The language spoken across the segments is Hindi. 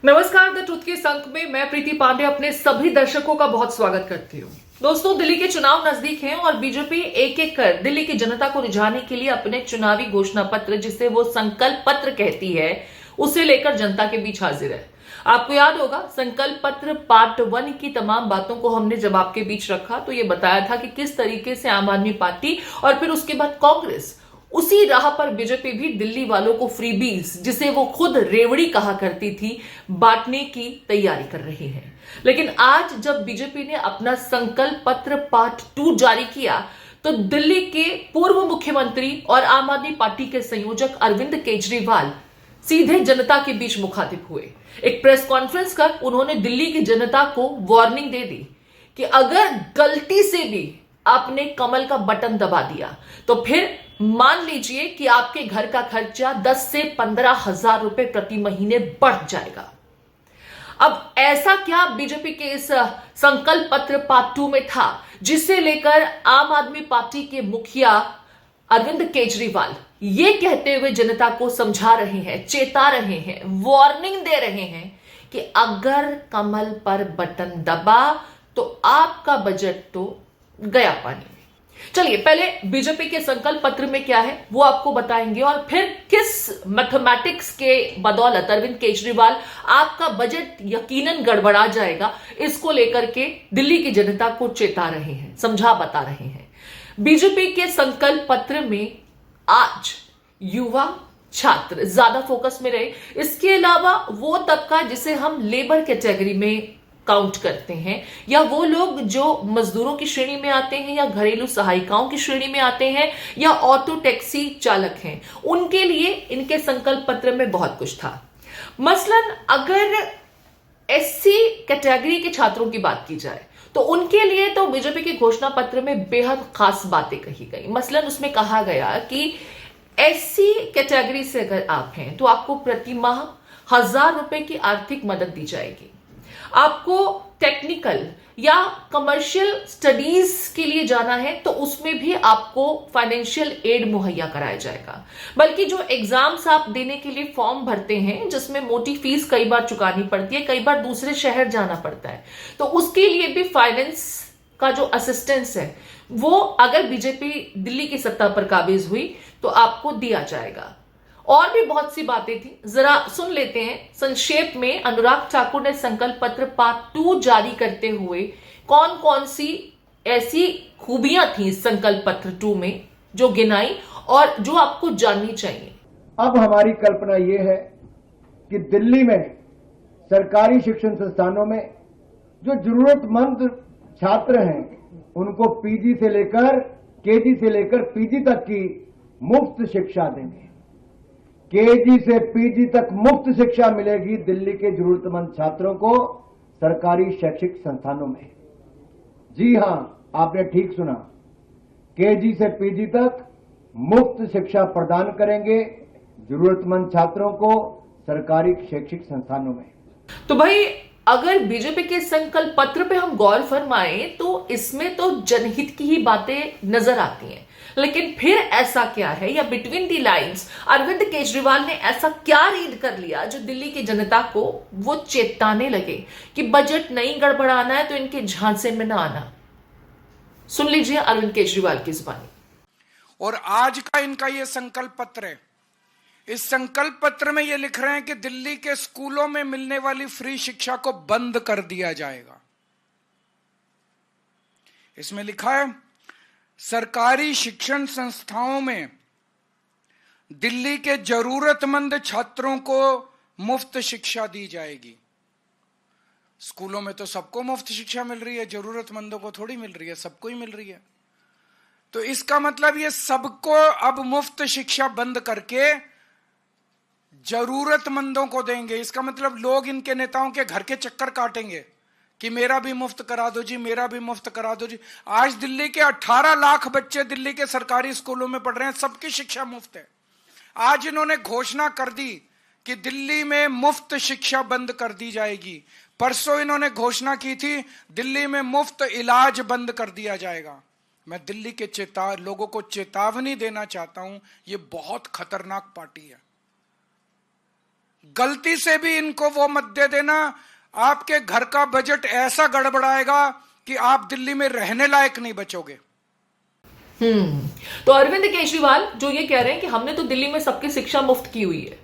नमस्कार, द ट्रुथ के इस अंक में मैं प्रीति पांडे अपने सभी दर्शकों का बहुत स्वागत करती हूँ। दोस्तों, दिल्ली के चुनाव नजदीक हैं और बीजेपी एक एक कर दिल्ली की जनता को रिझाने के लिए अपने चुनावी घोषणा पत्र, जिसे वो संकल्प पत्र कहती है, उसे लेकर जनता के बीच हाजिर है। आपको याद होगा, संकल्प पत्र पार्ट 1 की तमाम बातों को हमने जब आपके बीच रखा तो ये बताया था कि किस तरीके से आम आदमी पार्टी और फिर उसके बाद कांग्रेस, उसी राह पर बीजेपी भी दिल्ली वालों को फ्रीबीज, जिसे वो खुद रेवड़ी कहा करती थी, बांटने की तैयारी कर रही है। लेकिन आज जब बीजेपी ने अपना संकल्प पत्र पार्ट 2 जारी किया तो दिल्ली के पूर्व मुख्यमंत्री और आम आदमी पार्टी के संयोजक अरविंद केजरीवाल सीधे जनता के बीच मुखातिब हुए। एक प्रेस कॉन्फ्रेंस कर उन्होंने दिल्ली की जनता को वार्निंग दे दी कि अगर गलती से भी आपने कमल का बटन दबा दिया तो फिर मान लीजिए कि आपके घर का खर्चा 10 से 15 हजार रुपए प्रति महीने बढ़ जाएगा। अब ऐसा क्या बीजेपी के इस संकल्प पत्र पार्ट 2 में था, जिसे लेकर आम आदमी पार्टी के मुखिया अरविंद केजरीवाल ये कहते हुए जनता को समझा रहे हैं, चेता रहे हैं, वार्निंग दे रहे हैं कि अगर कमल पर बटन दबा तो आपका बजट तो गया पानी में। चलिए, पहले बीजेपी के संकल्प पत्र में क्या है वो आपको बताएंगे और फिर किस मैथमेटिक्स के बदौलत अरविंद केजरीवाल आपका बजट यकीनन गड़बड़ा जाएगा, इसको लेकर के दिल्ली की जनता को चेता रहे हैं, समझा बता रहे हैं। बीजेपी के संकल्प पत्र में आज युवा, छात्र ज्यादा फोकस में रहे। इसके अलावा वो तबका जिसे हम लेबर कैटेगरी में काउंट करते हैं, या वो लोग जो मजदूरों की श्रेणी में आते हैं, या घरेलू सहायिकाओं की श्रेणी में आते हैं, या ऑटो टैक्सी चालक हैं, उनके लिए इनके संकल्प पत्र में बहुत कुछ था। मसलन अगर एससी कैटेगरी के छात्रों की बात की जाए तो उनके लिए तो बीजेपी के घोषणा पत्र में बेहद खास बातें कही गई। मसलन उसमें कहा गया कि एससी कैटेगरी से अगर आप हैं तो आपको प्रति माह 1000 रुपए की आर्थिक मदद दी जाएगी। आपको टेक्निकल या कमर्शियल स्टडीज के लिए जाना है तो उसमें भी आपको फाइनेंशियल एड मुहैया कराया जाएगा। बल्कि जो एग्जाम्स आप देने के लिए फॉर्म भरते हैं, जिसमें मोटी फीस कई बार चुकानी पड़ती है, कई बार दूसरे शहर जाना पड़ता है, तो उसके लिए भी फाइनेंस का जो असिस्टेंस है वो अगर बीजेपी दिल्ली की सत्ता पर काबिज हुई तो आपको दिया जाएगा। और भी बहुत सी बातें थी, जरा सुन लेते हैं संक्षेप में। अनुराग ठाकुर ने संकल्प पत्र पार्ट 2 जारी करते हुए कौन कौन सी ऐसी खूबियां थी संकल्प पत्र 2 में जो गिनाई और जो आपको जाननी चाहिए। अब हमारी कल्पना यह है कि दिल्ली में सरकारी शिक्षण संस्थानों में जो जरूरतमंद छात्र हैं उनको पीजी से लेकर केजी से लेकर पीजी तक की मुफ्त शिक्षा देंगे। केजी से पीजी तक मुफ्त शिक्षा मिलेगी दिल्ली के जरूरतमंद छात्रों को सरकारी शैक्षिक संस्थानों में। जी हां, आपने ठीक सुना, केजी से पीजी तक मुफ्त शिक्षा प्रदान करेंगे जरूरतमंद छात्रों को सरकारी शैक्षिक संस्थानों में। तो भाई, अगर बीजेपी के संकल्प पत्र पे हम गौर फरमाएं तो इसमें तो जनहित की ही बातें नजर आती हैं, लेकिन फिर ऐसा क्या है, या between the lines Arvind Kejriwal ने ऐसा क्या रीड कर लिया जो दिल्ली की जनता को वो चेताने लगे कि बजट नहीं गड़बड़ाना है तो इनके झांसे में ना आना। सुन लीजिए अरविंद केजरीवाल की जुबानी। और आज का इनका ये संकल्प पत्र है। इस संकल्प पत्र में ये लिख रहे हैं कि दिल्ली के स्कूलों में मिलने वाली फ्री शिक्षा को बंद कर दिया जाएगा। इसमें लिखा है, सरकारी शिक्षण संस्थाओं में दिल्ली के जरूरतमंद छात्रों को मुफ्त शिक्षा दी जाएगी। स्कूलों में तो सबको मुफ्त शिक्षा मिल रही है, जरूरतमंदों को थोड़ी मिल रही है, सबको ही मिल रही है। तो इसका मतलब ये सबको अब मुफ्त शिक्षा बंद करके जरूरतमंदों को देंगे। इसका मतलब लोग इनके नेताओं के घर के चक्कर काटेंगे कि मेरा भी मुफ्त करा दो जी, मेरा भी मुफ्त करा दो जी। आज दिल्ली के 18 लाख बच्चे दिल्ली के सरकारी स्कूलों में पढ़ रहे हैं, सबकी शिक्षा मुफ्त है। आज इन्होंने घोषणा कर दी कि दिल्ली में मुफ्त शिक्षा बंद कर दी जाएगी। परसों इन्होंने घोषणा की थी दिल्ली में मुफ्त इलाज बंद कर दिया जाएगा। मैं दिल्ली के लोगों को चेतावनी देना चाहता हूं, यह बहुत खतरनाक पार्टी है। गलती से भी इनको वो मत दे देना, आपके घर का बजट ऐसा गड़बड़ाएगा कि आप दिल्ली में रहने लायक नहीं बचोगे। तो अरविंद केजरीवाल जो ये कह रहे हैं कि हमने तो दिल्ली में सबकी शिक्षा मुफ्त की हुई है,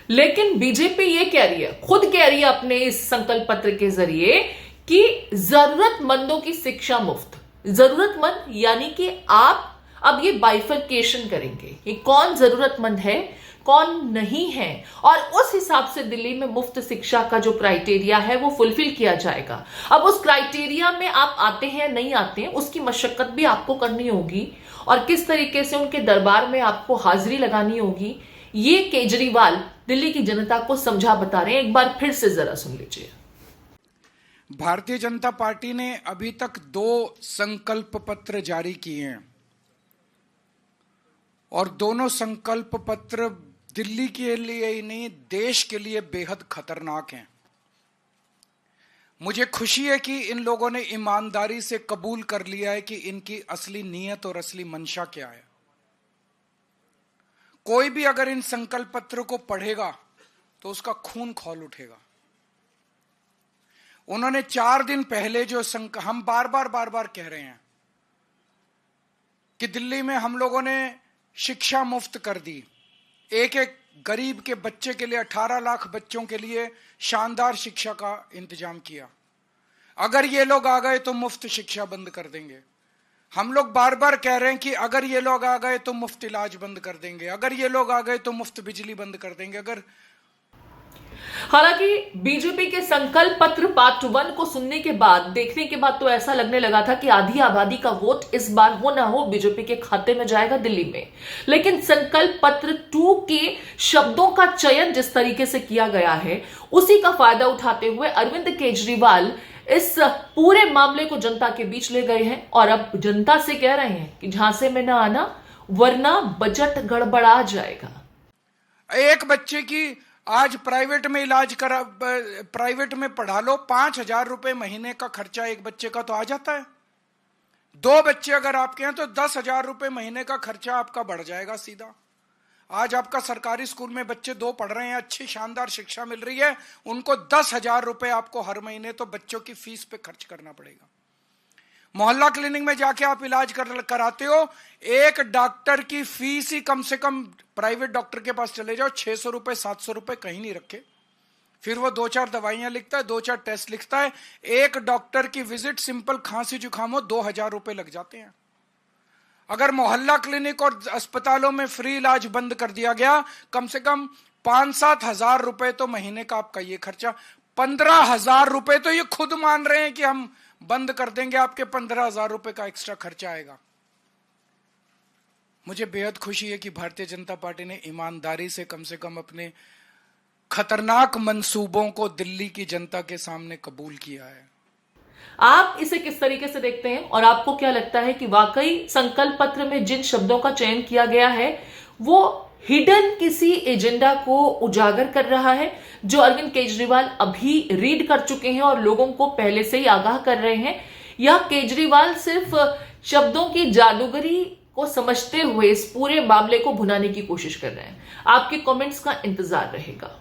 लेकिन बीजेपी ये कह रही है, खुद कह रही है अपने इस संकल्प पत्र के जरिए कि जरूरतमंदों की शिक्षा मुफ्त। जरूरतमंद यानी कि आप अब ये बाइफरकेशन करेंगे कि कौन जरूरतमंद है कौन नहीं है, और उस हिसाब से दिल्ली में मुफ्त शिक्षा का जो क्राइटेरिया है वो फुलफिल किया जाएगा। अब उस क्राइटेरिया में आप आते हैं नहीं आते हैं उसकी मशक्कत भी आपको करनी होगी, और किस तरीके से उनके दरबार में आपको हाजिरी लगानी होगी, ये केजरीवाल दिल्ली की जनता को समझा बता रहे हैं। एक बार फिर से जरा सुन लीजिए। भारतीय जनता पार्टी ने अभी तक 2 संकल्प पत्र जारी किए हैं, और दोनों संकल्प पत्र दिल्ली के लिए ही नहीं देश के लिए बेहद खतरनाक हैं। मुझे खुशी है कि इन लोगों ने ईमानदारी से कबूल कर लिया है कि इनकी असली नीयत और असली मंशा क्या है। कोई भी अगर इन संकल्प पत्र को पढ़ेगा तो उसका खून खौल उठेगा। उन्होंने 4 दिन पहले जो हम बार बार कह रहे हैं कि दिल्ली में हम लोगों ने शिक्षा मुफ्त कर दी, एक गरीब के बच्चे के लिए 18 लाख बच्चों के लिए शानदार शिक्षा का इंतजाम किया। अगर ये लोग आ गए तो मुफ्त शिक्षा बंद कर देंगे। हम लोग बार बार कह रहे हैं कि अगर ये लोग आ गए तो मुफ्त इलाज बंद कर देंगे, अगर ये लोग आ गए तो मुफ्त बिजली बंद कर देंगे। हालांकि बीजेपी के संकल्प पत्र पार्ट 1 को सुनने के बाद, देखने के बाद तो ऐसा लगने लगा था कि आधी आबादी का वोट इस बार हो ना हो बीजेपी के खाते में जाएगा दिल्ली में। लेकिन संकल्प पत्र 2 के शब्दों का चयन जिस तरीके से किया गया है उसी का फायदा उठाते हुए अरविंद केजरीवाल इस पूरे मामले को जनता के बीच ले गए हैं, और अब जनता से कह रहे हैं कि झांसे में ना आना वरना बजट गड़बड़ा जाएगा। एक बच्चे की आज प्राइवेट में इलाज करा, प्राइवेट में पढ़ा लो, 5,000 रुपए महीने का खर्चा एक बच्चे का तो आ जाता है। 2 बच्चे अगर आपके हैं तो 10,000 रुपए महीने का खर्चा आपका बढ़ जाएगा सीधा। आज आपका सरकारी स्कूल में बच्चे 2 पढ़ रहे हैं, अच्छी शानदार शिक्षा मिल रही है, उनको 10,000 रुपए आपको हर महीने तो बच्चों की फीस पे खर्च करना पड़ेगा। मोहल्ला क्लिनिक में जाके आप इलाज कराते हो, एक डॉक्टर की फीस ही कम से कम, प्राइवेट डॉक्टर के पास चले जाओ 600 रुपए 700 रुपए कहीं नहीं रखे। फिर वो 2-4 दवाइयां लिखता है, 2-4 टेस्ट लिखता है। एक डॉक्टर की विजिट सिंपल खांसी जुकाम हो 2,000 रुपए लग जाते हैं। अगर मोहल्ला क्लिनिक और अस्पतालों में फ्री इलाज बंद कर दिया गया, कम से कम 5-7 हजार रुपए तो महीने का आपका ये खर्चा, 15,000 रुपए तो ये खुद मान रहे हैं कि हम बंद कर देंगे, आपके 15,000 रुपए का एक्स्ट्रा खर्चा आएगा। मुझे बेहद खुशी है कि भारतीय जनता पार्टी ने ईमानदारी से कम अपने खतरनाक मंसूबों को दिल्ली की जनता के सामने कबूल किया है। आप इसे किस तरीके से देखते हैं, और आपको क्या लगता है कि वाकई संकल्प पत्र में जिन शब्दों का चयन किया गया है वो हिडन किसी एजेंडा को उजागर कर रहा है जो अरविंद केजरीवाल अभी रीड कर चुके हैं और लोगों को पहले से ही आगाह कर रहे हैं, या केजरीवाल सिर्फ शब्दों की जादूगरी को समझते हुए इस पूरे मामले को भुनाने की कोशिश कर रहे हैं? आपके कमेंट्स का इंतजार रहेगा।